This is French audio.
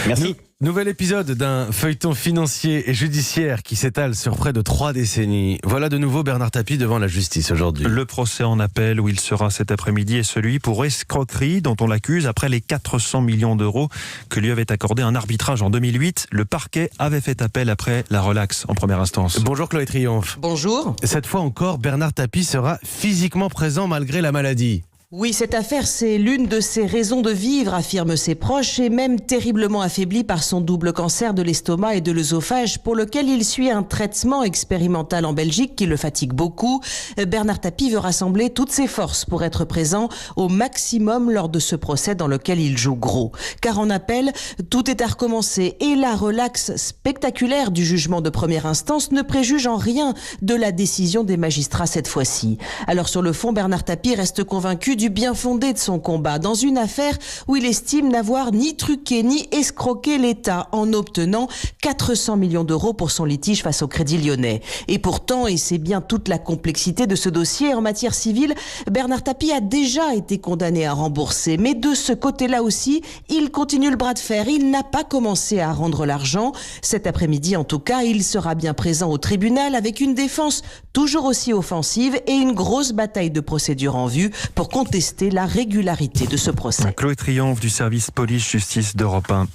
Merci. Nouvel épisode d'un feuilleton financier et judiciaire qui s'étale sur près de 3 décennies. Voilà de nouveau Bernard Tapie devant la justice aujourd'hui. Le procès en appel où il sera cet après-midi est celui pour escroquerie dont on l'accuse après les 400 millions d'euros que lui avait accordé un arbitrage en 2008. Le parquet avait fait appel après la relaxe en première instance. Bonjour Chloé Triomphe. Bonjour. Cette fois encore, Bernard Tapie sera physiquement présent malgré la maladie. Oui, cette affaire, c'est l'une de ses raisons de vivre, affirment ses proches, et même terriblement affaibli par son double cancer de l'estomac et de l'œsophage, pour lequel il suit un traitement expérimental en Belgique qui le fatigue beaucoup. Bernard Tapie veut rassembler toutes ses forces pour être présent au maximum lors de ce procès dans lequel il joue gros. Car en appel, tout est à recommencer et la relaxe spectaculaire du jugement de première instance ne préjuge en rien de la décision des magistrats cette fois-ci. Alors sur le fond, Bernard Tapie reste convaincu du bien fondé de son combat dans une affaire où il estime n'avoir ni truqué ni escroqué l'État en obtenant 400 millions d'euros pour son litige face au Crédit Lyonnais. Et pourtant, et c'est bien toute la complexité de ce dossier en matière civile, Bernard Tapie a déjà été condamné à rembourser. Mais de ce côté-là aussi, il continue le bras de fer. Il n'a pas commencé à rendre l'argent. Cet après-midi, en tout cas, il sera bien présent au tribunal avec une défense toujours aussi offensive et une grosse bataille de procédure en vue pour contester la régularité de ce procès. Chloé Triomphe du service police-justice d'Europe 1.